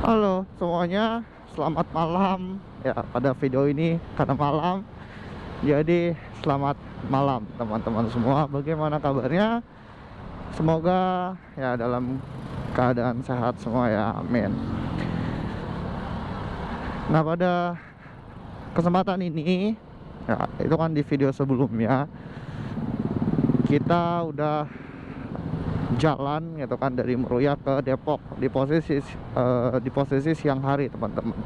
Halo semuanya, selamat malam. Ya, pada video ini karena malam, jadi selamat malam teman-teman semua. Bagaimana kabarnya? Semoga ya dalam keadaan sehat semua ya, amin. Nah, pada kesempatan ini, ya itu kan di video sebelumnya kita udah jalan gitu kan dari Meruya ke Depok di posisi siang hari teman-teman.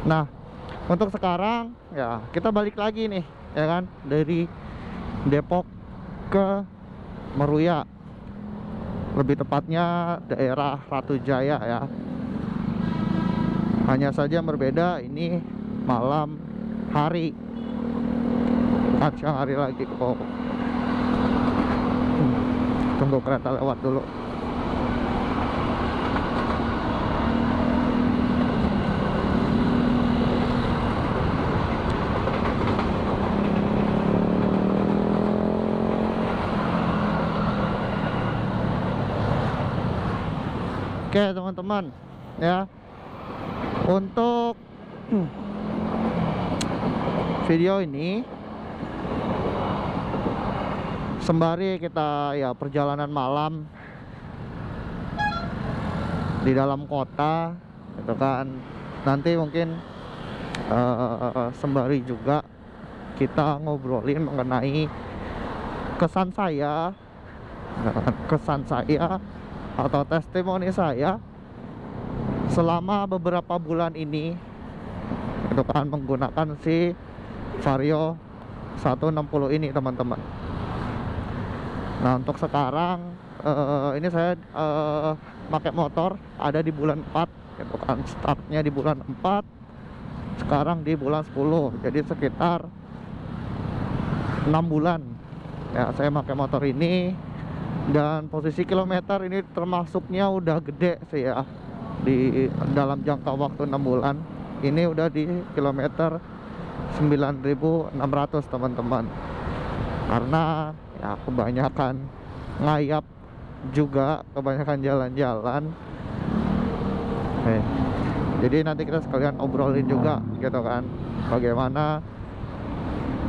Nah, untuk sekarang ya kita balik lagi nih ya kan, dari Depok ke Meruya, lebih tepatnya daerah Ratu Jaya ya. Hanya saja yang berbeda ini malam hari, bukan siang hari lagi kok. Tunggu kereta lewat dulu. Oke teman-teman ya, untuk video ini sembari kita ya perjalanan malam di dalam kota gitu kan, nanti mungkin sembari juga kita ngobrolin mengenai kesan saya atau testimoni saya selama beberapa bulan ini itu kan menggunakan si Vario 160 ini teman-teman. Nah, untuk sekarang ini saya pakai motor ada di bulan 4 gitu kan. Startnya di bulan 4, sekarang di bulan 10, jadi sekitar 6 bulan ya saya pakai motor ini. Dan posisi kilometer ini termasuknya udah gede sih ya, di dalam jangka waktu 6 bulan ini udah di kilometer 9.600 teman-teman. Karena ya kebanyakan ngayap juga, kebanyakan jalan-jalan. Jadi nanti kita sekalian obrolin juga gitu kan, bagaimana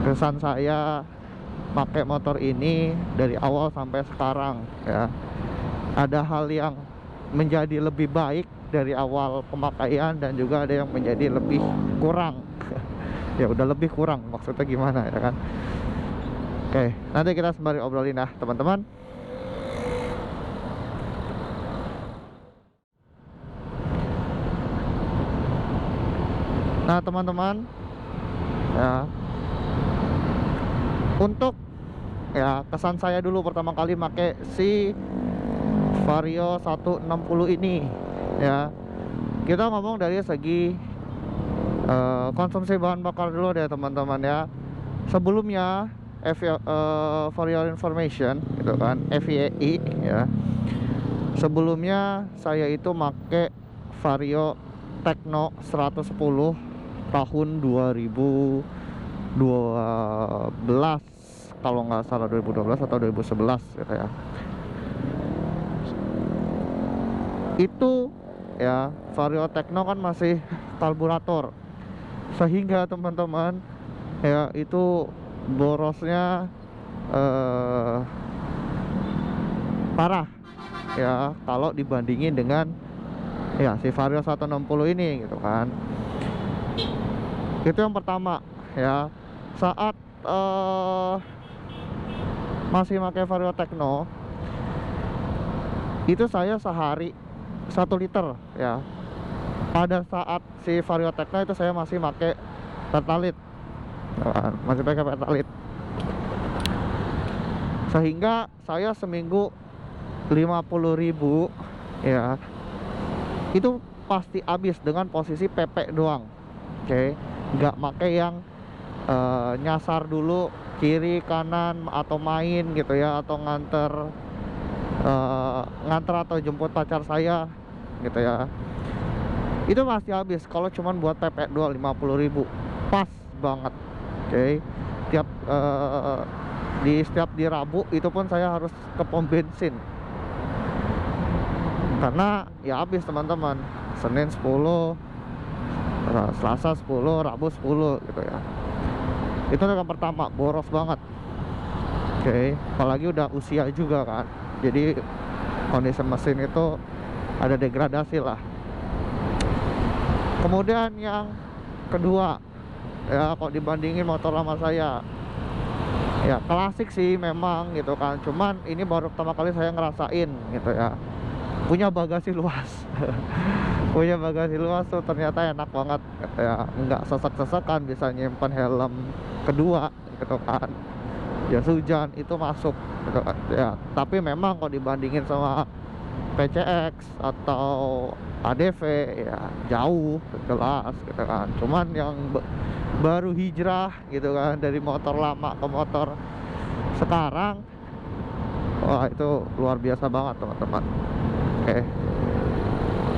kesan saya pakai motor ini dari awal sampai sekarang ya. Ada hal yang menjadi lebih baik dari awal pemakaian dan juga ada yang menjadi lebih kurang. Ya udah lebih kurang maksudnya gimana ya kan. Oke, nanti kita sembari obrolin ya teman-teman. Nah teman-teman ya, untuk ya kesan saya dulu pertama kali pakai si Vario 160 ini ya. Kita ngomong dari segi konsumsi bahan bakar dulu deh teman-teman ya. Sebelumnya for your information gitu kan, FYI ya, sebelumnya saya itu make Vario Tekno 110 tahun 2012 kalau nggak salah, 2012 atau 2011 gitu ya. Itu ya Vario Tekno kan masih karburator, sehingga teman-teman ya itu borosnya parah ya kalau dibandingin dengan ya si Vario 160 ini gitu kan. Itu yang pertama ya. Saat masih pakai Vario Tekno itu saya sehari 1 liter ya. Pada saat si Vario Tekno itu saya masih pakai Pertalite, masih pakai Pertalite, sehingga saya seminggu 50.000 ya itu pasti habis dengan posisi PP doang. Oke, nggak pakai yang nyasar dulu kiri kanan atau main gitu ya, atau nganter atau jemput pacar saya gitu ya. Itu pasti habis kalau cuman buat PP doang 50.000, pas banget. Oke, tiap setiap di Rabu itu pun saya harus ke pom bensin karena ya habis teman-teman. Senin 10, Selasa 10, Rabu 10 gitu ya. Itu yang pertama, boros banget. Oke, apalagi udah usia juga kan. Jadi kondisi mesin itu ada degradasi lah. Kemudian yang kedua, ya kalau dibandingin motor lama saya, ya klasik sih memang gitu kan. Cuman ini baru pertama kali saya ngerasain gitu ya, punya bagasi luas. Punya bagasi luas tuh ternyata enak banget gitu ya, nggak sesek-sesekan, bisa nyimpen helm kedua gitu kan. Jas hujan itu masuk gitu kan ya. Tapi memang kalau dibandingin sama PCX atau ADV ya jauh jelas gitu kan. Cuman yang baru hijrah gitu kan dari motor lama ke motor sekarang, wah itu luar biasa banget teman-teman. Oke,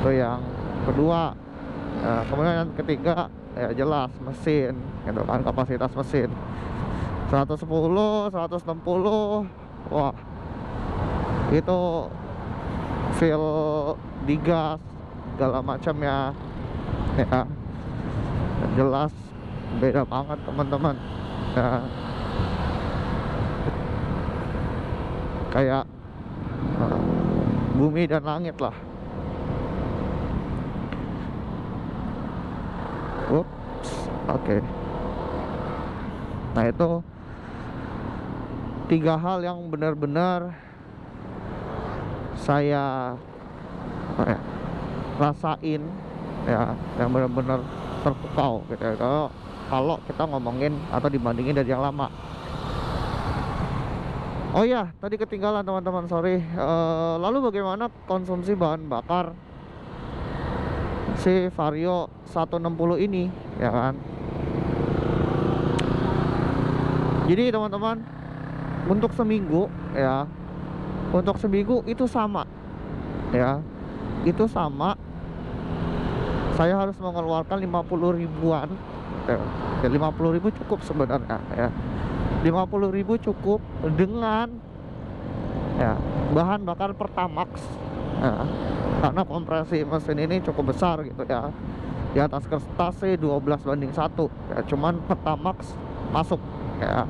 itu yang kedua. Kemudian yang ketiga ya jelas mesin gitu kan, kapasitas mesin 110, 160. Wah, itu feel digas segala macam ya. Ya, jelas beda banget teman-teman. Ya, kayak bumi dan langit lah. Ups, oke. Nah itu 3 hal yang benar-benar saya rasain ya, yang benar-benar terpukau gitu ya, kalau kita ngomongin atau dibandingin dari yang lama. Oh ya, tadi ketinggalan teman-teman, sorry. Lalu bagaimana konsumsi bahan bakar si Vario 160 ini ya kan? Jadi teman-teman, untuk seminggu ya, untuk seminggu itu sama ya, itu sama. Saya harus mengeluarkan 50 ribuan ya, 50 ribu cukup sebenarnya ya. 50 ribu cukup dengan ya bahan bakar Pertamax ya, karena kompresi mesin ini cukup besar gitu ya, di atas kertas sih 12:1 ya, cuman Pertamax masuk ya.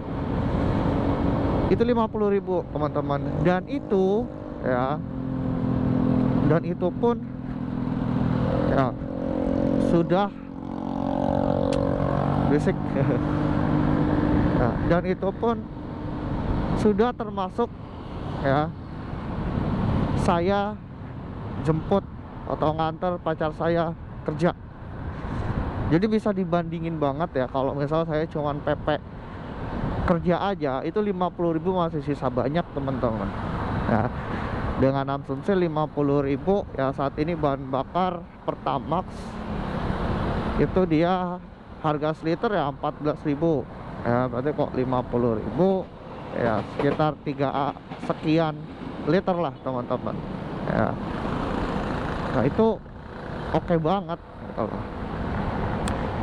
Itu 50 ribu teman-teman, dan itu ya, dan itu pun ya sudah basic. Nah, dan itu pun sudah termasuk ya saya jemput atau nganter pacar saya kerja. Jadi bisa dibandingin banget ya, kalau misal saya cuman PP kerja aja itu 50 ribu masih sisa banyak teman-teman ya. Dengan asumsi 50 ribu ya, saat ini bahan bakar Pertamax itu dia harga seliter ya 14 ribu ya, berarti kok 50 ribu ya sekitar 3 sekian liter lah teman-teman ya. Nah itu oke banget gitu loh.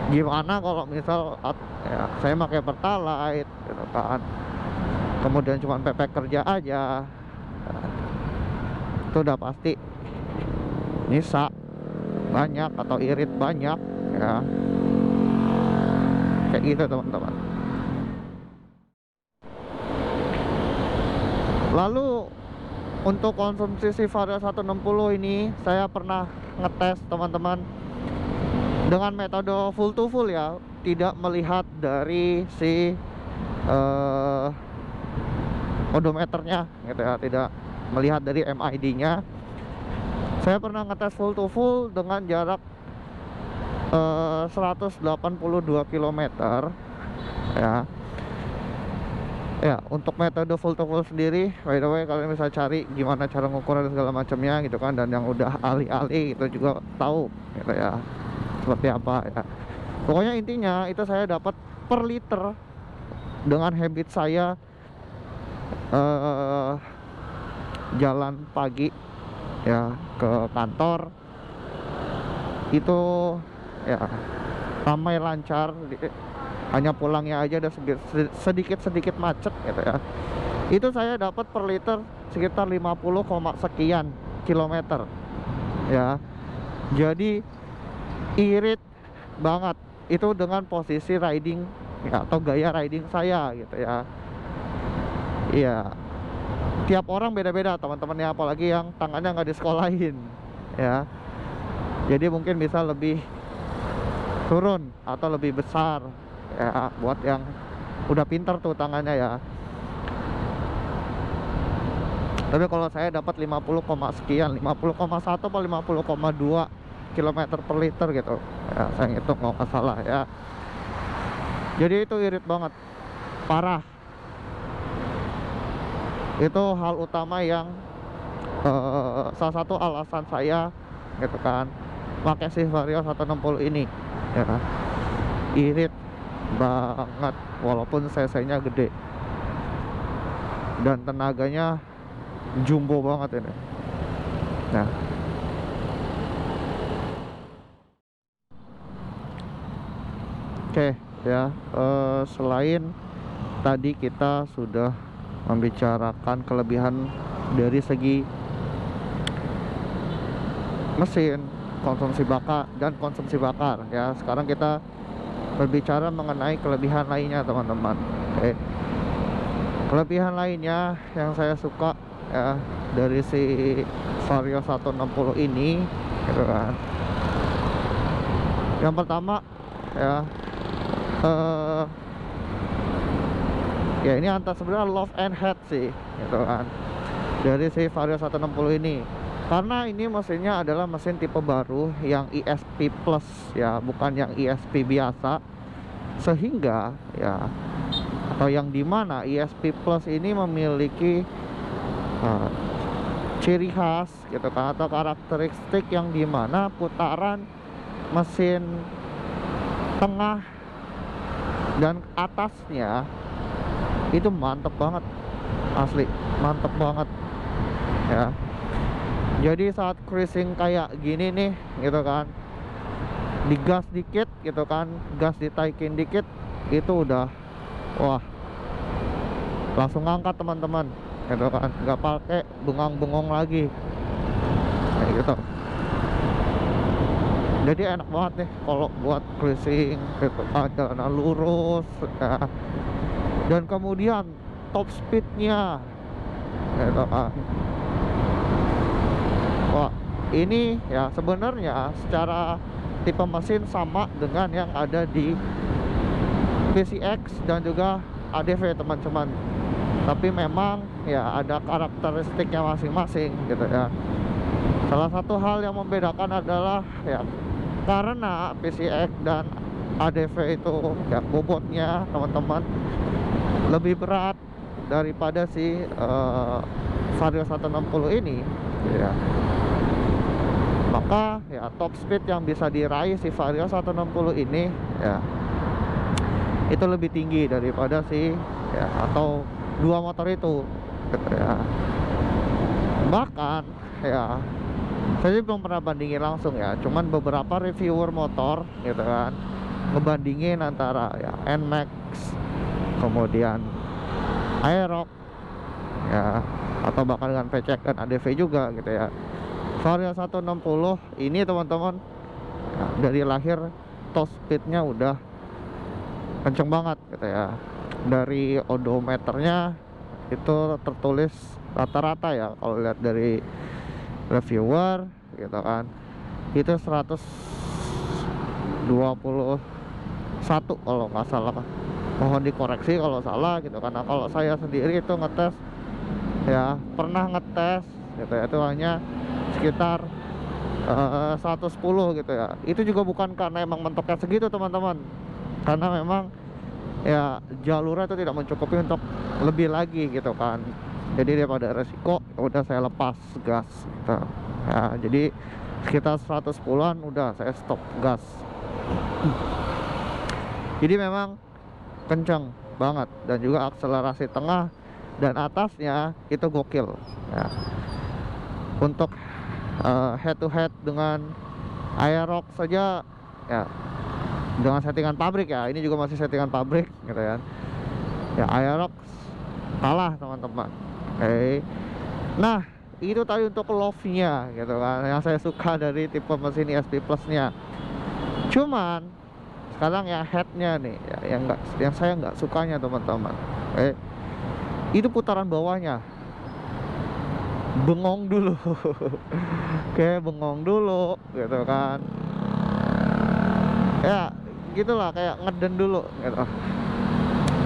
Gimana kalau misal ya, saya pakai Pertalite gitu kan, kemudian cuma PP kerja aja ya, itu udah pasti nyisa banyak atau irit banyak ya, kayak gitu teman-teman. Lalu untuk konsumsi si Vario 160 ini saya pernah ngetes teman-teman dengan metode full to full ya, tidak melihat dari si odometernya gitu ya, tidak melihat dari MID-nya. Saya pernah ngetes full to full dengan jarak 182 km ya. Ya, untuk metode full to full sendiri, by the way, kalian bisa cari gimana cara ngukur dan segala macamnya gitu kan, dan yang udah ahli-ahli itu juga tahu gitu ya, seperti apa ya. Pokoknya intinya itu saya dapat per liter dengan habit saya jalan pagi ya ke kantor itu ya ramai lancar, hanya pulangnya aja ada sedikit macet gitu ya. Itu saya dapat per liter sekitar 50, sekian kilometer ya. Jadi irit banget itu dengan posisi riding ya, atau gaya riding saya gitu ya. Iya, tiap orang beda-beda teman-temannya, apalagi yang tangannya nggak disekolahin ya. Jadi mungkin bisa lebih turun atau lebih besar ya, buat yang udah pintar tuh tangannya ya. Tapi kalau saya dapat 50, sekian, 50,1 atau 50,2 kilometer per liter gitu ya, saya ngitung kalau nggak salah ya. Jadi itu irit banget, parah. Itu hal utama yang salah satu alasan saya gitu kan pakai si Vario 160 ini ya. Irit banget walaupun cc-nya gede dan tenaganya jumbo banget ini. Nah, oke ya, selain tadi kita sudah membicarakan kelebihan dari segi mesin, konsumsi bakar dan konsumsi bakar ya. Sekarang kita berbicara mengenai kelebihan lainnya teman-teman. Oke. Kelebihan lainnya yang saya suka ya dari si Vario 160 ini gitu kan. Yang pertama ya, ya ini antara sebenarnya love and hate sih gitu kan dari si Vario 160 ini, karena ini mesinnya adalah mesin tipe baru yang ESP Plus ya, bukan yang ESP biasa. Sehingga ya, atau yang dimana ESP Plus ini memiliki ciri khas gitu kan, atau karakteristik yang dimana putaran mesin tengah dan atasnya itu mantep banget, asli mantep banget ya. Jadi saat cruising kayak gini nih gitu kan, digas dikit gitu kan, gas ditaikin dikit, itu udah wah langsung ngangkat teman-teman gitu kan, nggak pakai bengang-bengong lagi kayak gitu. Jadi enak banget nih kalau buat cruising gitu kan, jalanan lurus ya. Dan kemudian top speednya gitu kan, wah ini ya sebenarnya secara tipe mesin sama dengan yang ada di PCX dan juga ADV teman-teman, tapi memang ya ada karakteristiknya masing-masing gitu ya. Salah satu hal yang membedakan adalah ya, karena PCX dan ADV itu ya bobotnya teman-teman lebih berat daripada si Vario 160 ini ya. Maka ya top speed yang bisa diraih si Vario 160 ini ya itu lebih tinggi daripada si ya, atau dua motor itu gitu ya. Bahkan ya saya belum pernah bandingin langsung ya, cuman beberapa reviewer motor gitu kan ngebandingin antara ya NMAX, kemudian Aerox ya, atau bahkan dengan VCX dan ADV juga gitu ya. Vario 160 ini teman-teman ya, dari lahir top speednya udah kenceng banget gitu ya. Dari odometernya itu tertulis rata-rata ya, kalau lihat dari reviewer gitu kan, itu 121 kalau nggak salah. Mohon dikoreksi kalau salah gitu, karena kalau saya sendiri itu ngetes ya, pernah ngetes gitu ya, itu hanya sekitar 110 gitu ya. Itu juga bukan karena emang mentoknya segitu teman-teman, karena memang ya jalurnya itu tidak mencukupi untuk lebih lagi gitu kan. Jadi daripada resiko udah saya lepas gas gitu ya. Jadi sekitar 110-an udah saya stop gas. Jadi memang kencang banget, dan juga akselerasi tengah dan atasnya itu gokil ya. Untuk head to head dengan Aerox saja ya, dengan settingan pabrik ya, ini juga masih settingan pabrik gitu kan ya, Aerox kalah teman-teman. Oke. Nah itu tadi untuk love-nya gitu kan, yang saya suka dari tipe mesin ESP Plus-nya. Cuman sekarang yang head-nya nih ya, yang saya nggak sukanya teman-teman. Itu putaran bawahnya bengong dulu. Kayak bengong dulu gitu kan. Ya gitulah, kayak ngeden dulu gitu.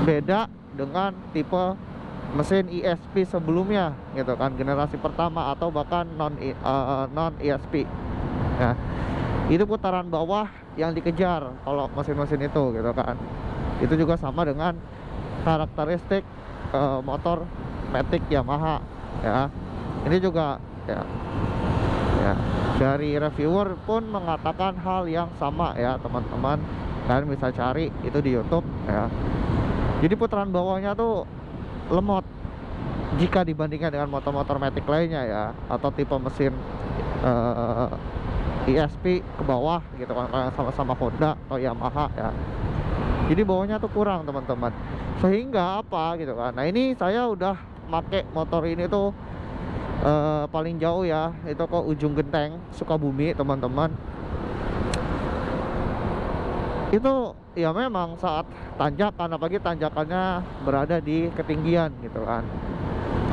Beda dengan tipe mesin ESP sebelumnya gitu kan, generasi pertama atau bahkan non ESP ya. Itu putaran bawah yang dikejar kalau mesin-mesin itu gitu kan. Itu juga sama dengan karakteristik motor Matic Yamaha ya. Ini juga ya dari reviewer pun mengatakan hal yang sama ya teman-teman. Kalian bisa cari itu di YouTube ya. Jadi putaran bawahnya tuh lemot jika dibandingkan dengan motor-motor Matic lainnya ya, atau tipe mesin ESP ke bawah gitu kan, sama-sama Honda atau Yamaha ya. Jadi bawahnya tuh kurang teman-teman, sehingga apa gitu kan. Nah ini saya udah make motor ini tuh paling jauh ya, itu ke ujung Genteng Sukabumi teman-teman. Itu ya memang saat tanjakan, apalagi tanjakannya berada di ketinggian gitu kan,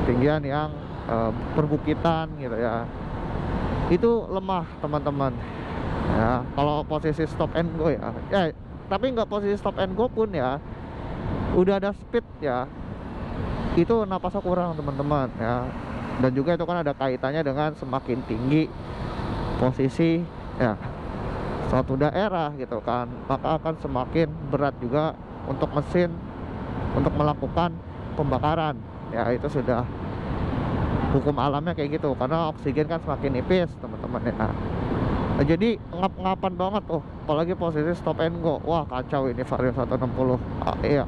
ketinggian yang perbukitan gitu ya, itu lemah teman-teman ya. Kalau posisi stop and go ya, tapi nggak posisi stop and go pun ya, udah ada speed ya, itu napasnya kurang teman-teman ya. Dan juga itu kan ada kaitannya dengan semakin tinggi posisi ya suatu daerah gitu kan, maka akan semakin berat juga untuk mesin untuk melakukan pembakaran ya. Itu sudah hukum alamnya kayak gitu, karena oksigen kan semakin nipis teman-teman ya. Nah, jadi ngap-ngapan banget tuh, apalagi posisi stop and go. Wah kacau ini Vario 160. Iya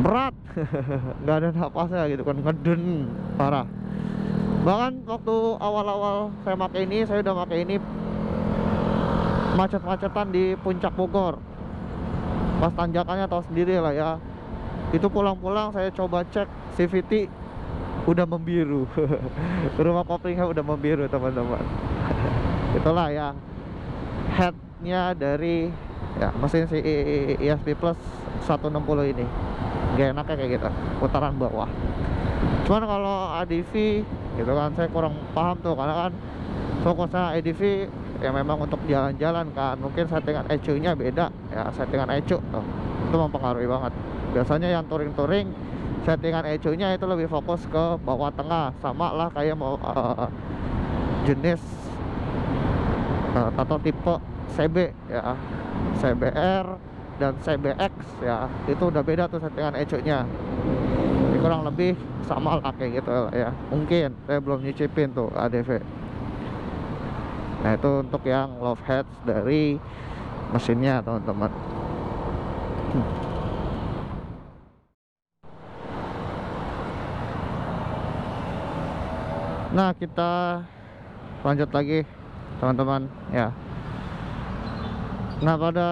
berat. Nggak ada napasnya gitu kan, ngeden parah. Bahkan waktu awal-awal saya pakai ini, saya udah pakai ini macet-macetan di puncak Bogor, pas tanjakannya tahu sendiri lah ya. Itu pulang-pulang saya coba cek CVT udah membiru. Rumah koplingnya udah membiru teman-teman. Itulah ya headnya dari ya mesin si ESP Plus 160 ini. Gak enaknya kayak gitu, putaran bawah. Cuman kalau ADV gitu kan saya kurang paham tuh, karena kan fokusnya ADV ya memang untuk jalan-jalan kan. Mungkin settingan ECU-nya beda ya, settingan ECU tuh itu mempengaruhi banget. Biasanya yang touring-touring settingan ECU-nya itu lebih fokus ke bawah tengah, sama lah kayak mau jenis atau tipe CB ya, CBR dan CBX ya, itu udah beda tuh settingan ECU-nya. Jadi kurang lebih sama lah kayak gitu lah ya. Mungkin saya belum nyicipin tuh ADV. Nah itu untuk yang love heads dari mesinnya teman-teman. Nah kita lanjut lagi teman-teman ya. Nah pada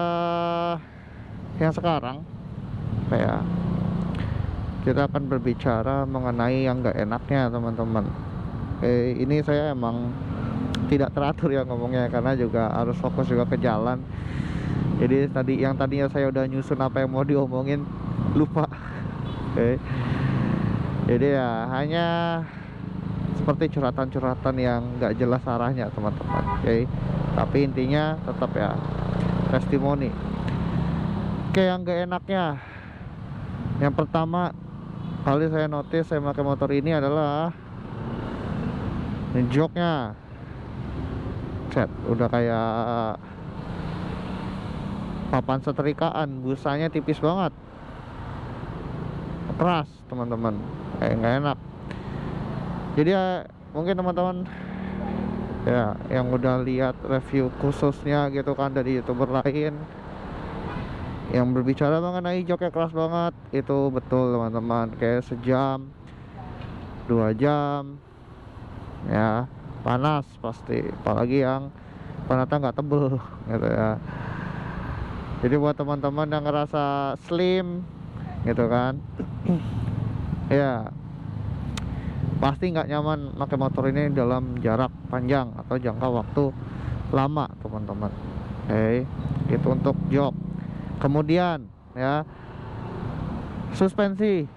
yang sekarang ya kita akan berbicara mengenai yang gak enaknya teman-teman. Ini saya emang tidak teratur ya ngomongnya, karena juga harus fokus juga ke jalan. Jadi yang tadinya saya udah nyusun apa yang mau diomongin, lupa. Jadi ya hanya seperti curhatan-curhatan yang gak jelas arahnya teman-teman. Tapi intinya tetap ya testimoni. Yang gak enaknya, yang pertama kali saya notice saya pakai motor ini adalah joknya. Udah kayak papan setrikaan, busanya tipis banget, keras teman-teman, kayak nggak enak. Jadi ya mungkin teman-teman ya yang udah lihat review khususnya gitu kan dari YouTuber lain yang berbicara mengenai joknya keras banget, itu betul teman-teman. Kayak sejam 2 jam ya panas pasti, apalagi yang panatnya nggak tebel gitu ya. Jadi buat teman-teman yang ngerasa slim gitu kan ya pasti nggak nyaman pakai motor ini dalam jarak panjang atau jangka waktu lama teman-teman. Oke, itu untuk jok. Kemudian ya, suspensi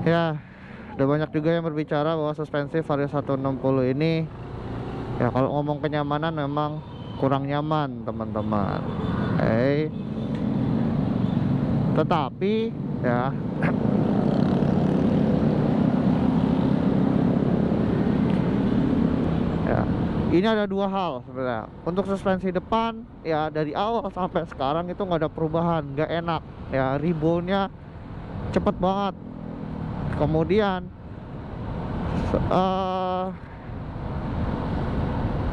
ya, udah banyak juga yang berbicara bahwa suspensi Vario 160 ini ya, kalau ngomong kenyamanan memang kurang nyaman teman-teman. Oke, tetapi ya ya, ini ada dua hal sebenarnya. Untuk suspensi depan ya, dari awal sampai sekarang itu nggak ada perubahan, nggak enak ya, reboundnya cepet banget. Kemudian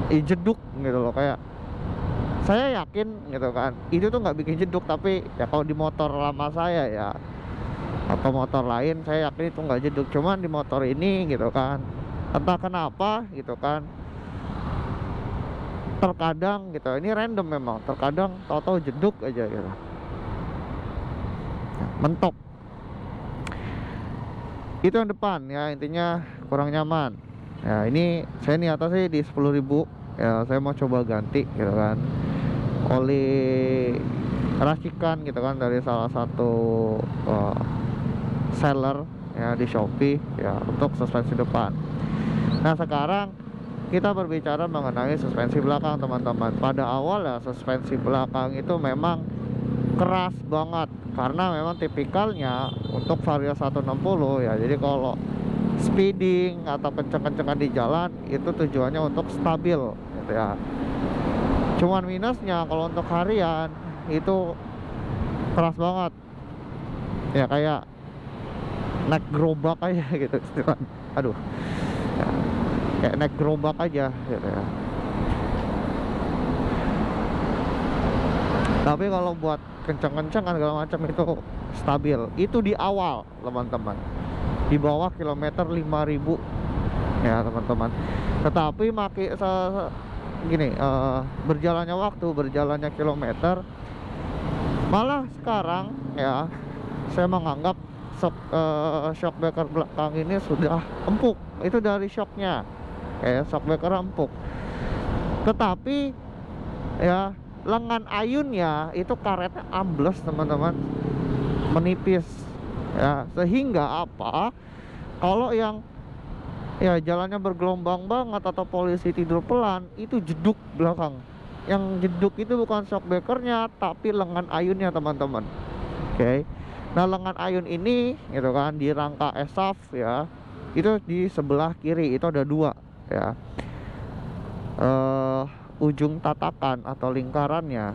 jeduk gitu loh, kayak saya yakin gitu kan, itu tuh nggak bikin jeduk, tapi ya kalau di motor lama saya ya atau motor lain saya yakin itu nggak jeduk. Cuman di motor ini gitu kan, entah kenapa gitu kan, terkadang gitu, ini random memang, terkadang tahu-tahu jeduk aja gitu, mentok. Itu yang depan ya, intinya kurang nyaman ya. Ini saya niatnya sih di 10.000 ya, saya mau coba ganti gitu kan, oli racikan gitu kan, dari salah satu seller ya di Shopee ya, untuk suspensi depan. Nah sekarang kita berbicara mengenai suspensi belakang teman-teman. Pada awal ya, suspensi belakang itu memang keras banget karena memang tipikalnya untuk Vario 160 ya. Jadi kalau speeding atau kenceng-kencengan di jalan itu tujuannya untuk stabil gitu ya. Cuman minusnya kalau untuk harian itu keras banget ya, kayak naik gerobak aja gitu istilahnya. Aduh ya, kayak naik gerobak aja gitu ya. Tapi kalau buat kenceng-kencengan segala macam itu stabil. Itu di awal teman-teman, di bawah kilometer 5.000 ya teman-teman. Tetapi gini, berjalannya waktu, berjalannya kilometer, malah sekarang ya saya menganggap shock breaker belakang ini sudah empuk. Itu dari shocknya, kayak shock breaker empuk. Tetapi ya, lengan ayunnya itu karetnya ambles teman-teman, menipis ya, sehingga apa, kalau yang ya jalannya bergelombang banget atau polisi tidur pelan, itu jeduk belakang. Yang jeduk itu bukan shock breakernya, tapi lengan ayunnya teman-teman. Oke. Nah lengan ayun ini gitu kan, di rangka ESAF ya, itu di sebelah kiri itu ada dua ya, ujung tatakan atau lingkarannya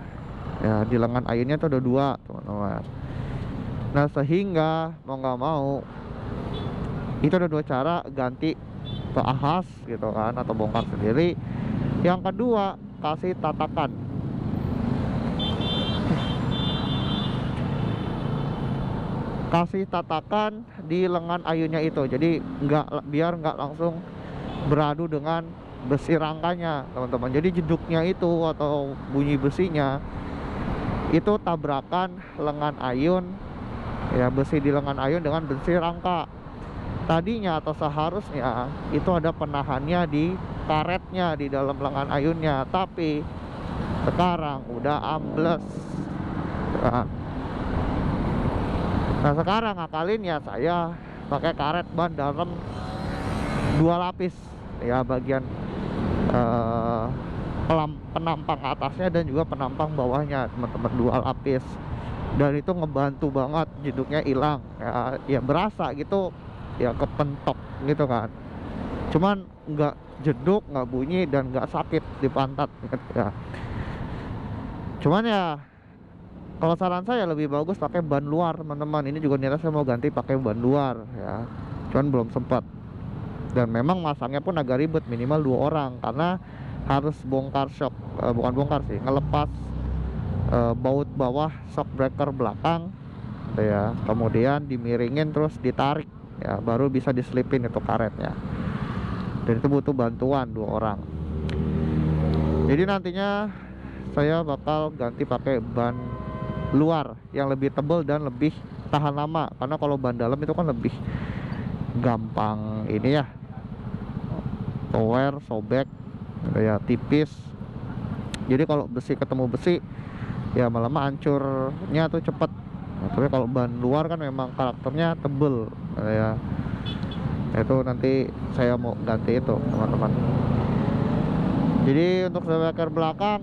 ya, di lengan ayunnya itu ada dua teman-teman. Nah sehingga mau nggak mau itu ada dua cara, ganti ke ahas gitu kan, atau bongkar sendiri. Yang kedua, kasih tatakan. Kasih tatakan di lengan ayunnya itu, jadi biar nggak langsung beradu dengan besi rangkanya teman-teman. Jadi jeduknya itu atau bunyi besinya itu tabrakan lengan ayun ya, besi di lengan ayun dengan besi rangka. Tadinya atau seharusnya itu ada penahannya di karetnya di dalam lengan ayunnya, tapi sekarang udah ambles. Nah sekarang ngakalinnya saya pakai karet ban dalam 2 lapis ya, bagian penampang atasnya dan juga penampang bawahnya teman-teman, 2 lapis. Dan itu ngebantu banget jeduknya hilang ya, ya berasa gitu ya, kepentok gitu kan. Cuman nggak jeduk, nggak bunyi, dan nggak sakit di pantat gitu ya. Cuman ya kalau saran saya lebih bagus pakai ban luar teman-teman. Ini juga niatnya saya mau ganti pakai ban luar ya, cuman belum sempat. Dan memang masangnya pun agak ribet, minimal 2 orang karena harus bongkar shock, bukan bongkar sih, ngelepas baut bawah shock breaker belakang gitu ya. Kemudian dimiringin terus ditarik ya, baru bisa diselipin itu karetnya. Dan itu butuh bantuan 2 orang. Jadi nantinya saya bakal ganti pakai ban luar yang lebih tebal dan lebih tahan lama, karena kalau ban dalam itu kan lebih gampang ini ya, wear, sobek gitu ya, tipis. Jadi kalau besi ketemu besi ya malah hancurnya tuh cepet. Nah, tapi kalau ban luar kan memang karakternya tebel ya. Itu nanti saya mau ganti itu teman-teman. Jadi untuk shockbreaker belakang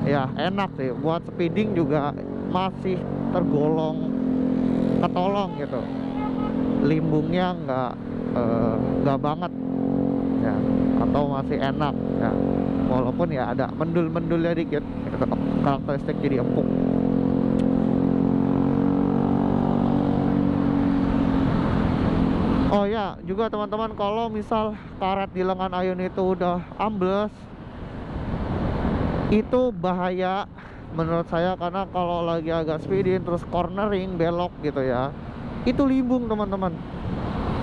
ya enak sih, buat speeding juga masih tergolong ketolong gitu. Limbungnya nggak banget ya, atau masih enak ya, walaupun ya ada mendul-mendulnya dikit gitu, karakteristik jadi empuk. Oh ya, juga teman-teman, kalau misal karet di lengan ayun itu udah ambles, itu bahaya menurut saya, karena kalau lagi agak speeding terus cornering belok gitu ya, itu limbung teman-teman.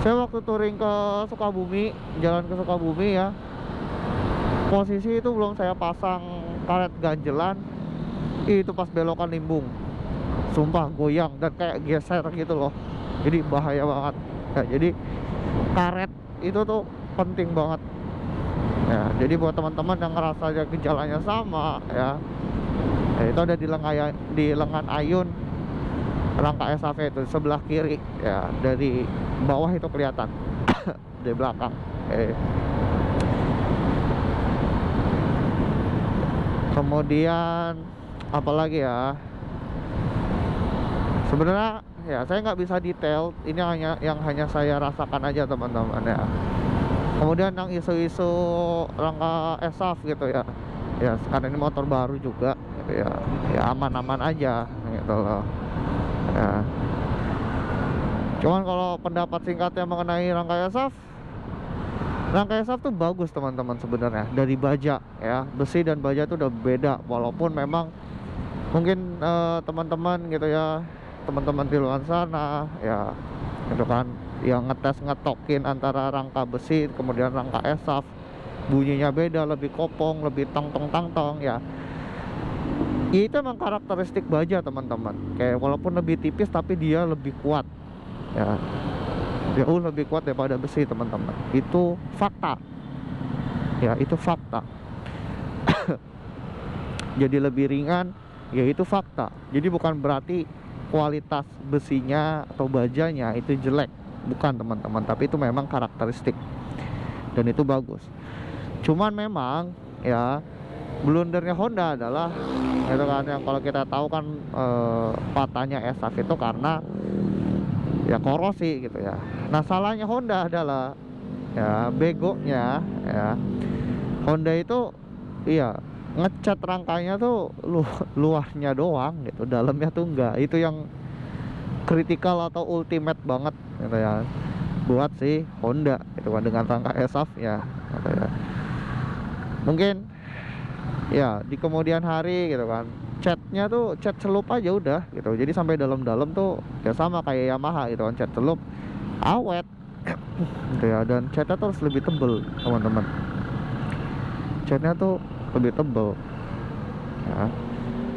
Saya waktu touring ke Sukabumi, jalan ke Sukabumi ya, posisi itu belum saya pasang karet ganjelan, itu pas belokan limbung, sumpah goyang dan kayak geser gitu loh. Jadi bahaya banget ya. Jadi karet itu tuh penting banget ya. Jadi buat teman-teman yang ngerasa gejalanya sama ya, itu ada di lengan ayun rangka SAV itu sebelah kiri ya, dari bawah itu kelihatan di belakang. Kemudian apalagi ya, sebenarnya ya saya nggak bisa detail, ini hanya saya rasakan aja teman-teman ya. Kemudian yang isu-isu rangka SAF gitu ya, ya sekarang ini motor baru juga gitu ya, ya aman-aman aja gitu loh ya. Cuman kalau pendapat singkatnya mengenai rangka SAF tuh bagus teman-teman sebenarnya, dari baja ya, besi dan baja itu udah beda. Walaupun memang mungkin teman-teman gitu ya, teman-teman di luar sana ya gitu kan, yang ngetokin antara rangka besi kemudian rangka SAF, bunyinya beda, lebih kopong, lebih tong ya. Itu emang karakteristik baja teman-teman, kayak walaupun lebih tipis tapi dia lebih kuat ya, jauh lebih kuat daripada besi teman-teman. Itu fakta ya, itu fakta. Jadi lebih ringan ya, itu fakta. Jadi bukan berarti kualitas besinya atau bajanya itu jelek, bukan teman-teman, tapi itu memang karakteristik dan itu bagus. Cuman memang ya, blundernya Honda adalah itu kan, yang kalau kita tahu kan patahnya SAF itu karena ya korosi gitu ya. Nah salahnya Honda adalah ya, begonya ya, Honda itu iya ngecat rangkanya tuh luarnya doang gitu, dalamnya tuh enggak. Itu yang kritikal atau ultimate banget gitu ya buat si Honda itu kan, dengan rangka SAF ya gitu ya. Mungkin ya di kemudian hari gitu kan, catnya tuh cat celup aja udah gitu. Jadi sampai dalam-dalam tuh ya sama kayak Yamaha gitu kan, cat celup awet gitu ya. Dan catnya tuh harus lebih tebel teman-teman, catnya tuh lebih tebel ya.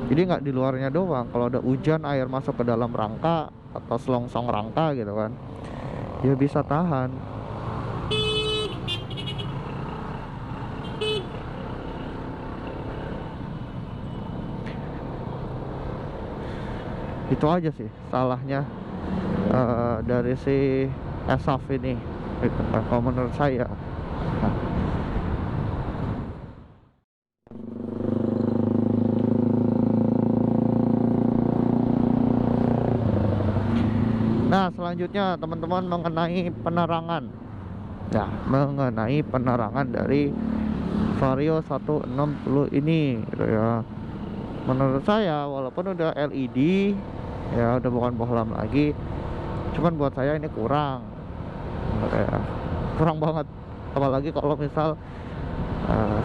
Jadi nggak di luarnya doang, kalau ada hujan air masuk ke dalam rangka atau selongsong rangka gitu kan, ya bisa tahan. Itu aja sih salahnya dari si SAF ini gitu kan, kalau menurut saya. Nah selanjutnya teman-teman, mengenai penerangan ya, mengenai penerangan dari Vario 160 ini gitu ya. Menurut saya walaupun udah LED ya, udah bukan bohlam lagi, cuman buat saya ini kurang ya, kurang banget. Apalagi kalau misal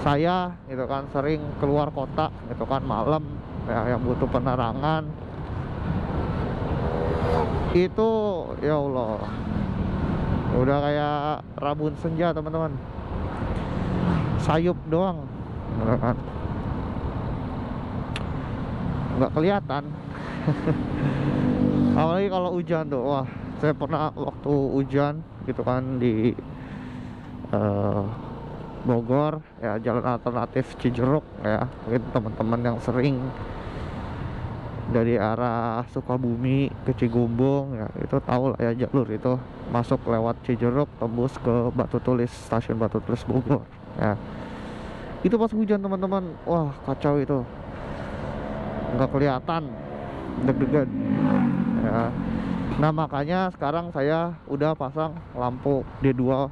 saya gitu kan sering keluar kota gitu kan malam ya, yang butuh penerangan itu ya Allah, udah kayak rabun senja teman-teman, sayup doang gitu kan, nggak kelihatan. Apalagi kalau hujan tuh, wah saya pernah waktu hujan gitu kan di eh, Bogor ya, jalan alternatif Cijeruk ya. Mungkin teman-teman yang sering dari arah Sukabumi ke Cigumbung ya itu tahu lah ya, jalur itu masuk lewat Cijeruk tembus ke Batu Tulis, stasiun Batu Tulis Bogor ya. Itu pas hujan teman-teman, wah kacau itu, nggak kelihatan, deg-degan ya. Nah makanya sekarang saya udah pasang lampu D2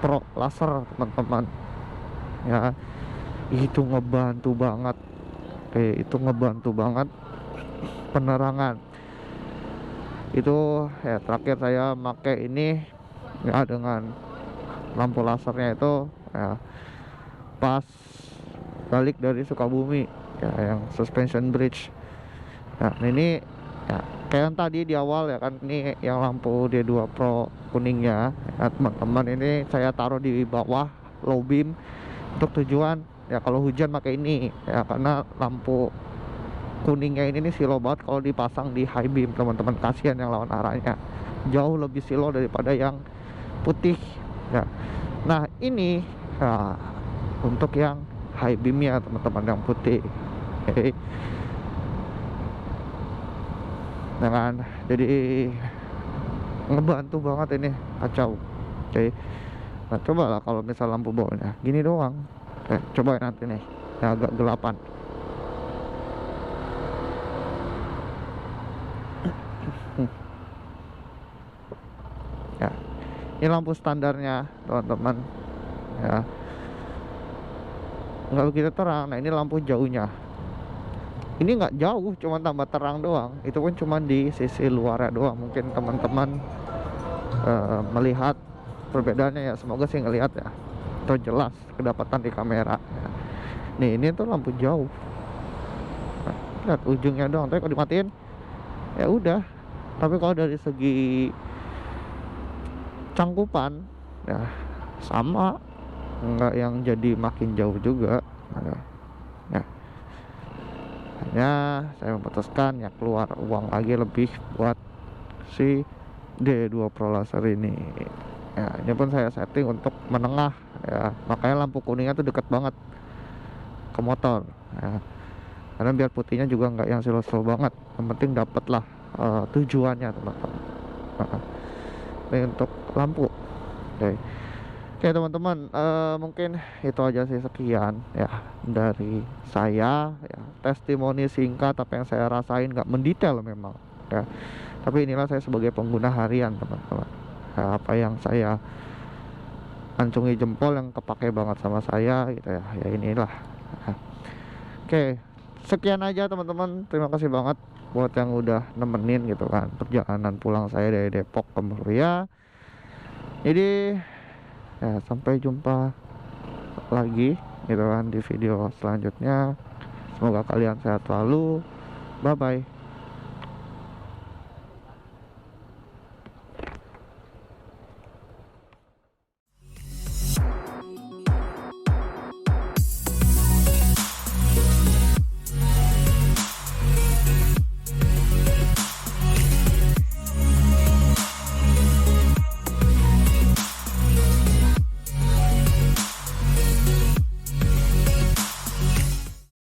Pro laser teman-teman ya. Itu ngebantu banget, itu ngebantu banget penerangan. Itu ya terakhir saya pakai ini ya dengan lampu lasernya itu ya pas balik dari Sukabumi ya, yang suspension bridge. Nah ini ya kayak yang tadi di awal ya kan, ini yang lampu D2 Pro kuningnya ya, teman-teman, ini saya taruh di bawah low beam untuk tujuan ya kalau hujan pakai ini ya, karena lampu kuningnya ini nih silo banget kalau dipasang di high beam teman-teman, kasihan yang lawan arahnya, jauh lebih silo daripada yang putih ya. Nah ini ya, untuk yang high beam ya teman-teman, yang putih. Oke. Dengan jadi ngebantu banget ini, kacau. Oke. Nah coba lah kalau misal lampu bawahnya gini doang. Coba nanti nih yang agak gelapan. Ya, ini lampu standarnya teman-teman ya, nggak begitu terang. Nah ini lampu jauhnya, ini nggak jauh, cuma tambah terang doang. Itu pun cuma di sisi luarnya doang. Mungkin teman-teman melihat perbedaannya ya, semoga sih ngelihat ya, atau jelas kedapatan di kamera ya. Nih ini tuh lampu jauh, nah, lihat ujungnya doang. Tapi kalau dimatiin ya udah. Tapi kalau dari segi cangkupan ya sama, nggak yang jadi makin jauh juga ya. Hanya saya memutuskan ya keluar uang lagi lebih buat si D2 Pro laser ini ya. Ini pun saya setting untuk menengah ya, makanya lampu kuningnya tuh deket banget ke motor ya, karena biar putihnya juga nggak yang slow banget, yang penting dapet lah tujuannya teman-teman. Ini untuk lampu. Oke teman-teman, mungkin itu aja sih, sekian ya dari saya ya, testimoni singkat apa yang saya rasain, nggak mendetail memang ya, tapi inilah saya sebagai pengguna harian teman-teman ya, apa yang saya ancungi jempol yang kepake banget sama saya gitu ya, ya inilah ya. Oke, sekian aja teman-teman, terima kasih banget buat yang udah nemenin gitu kan perjalanan pulang saya dari Depok ke Muria. Jadi ya sampai jumpa lagi gitu kan di video selanjutnya. Semoga kalian sehat selalu. Bye bye.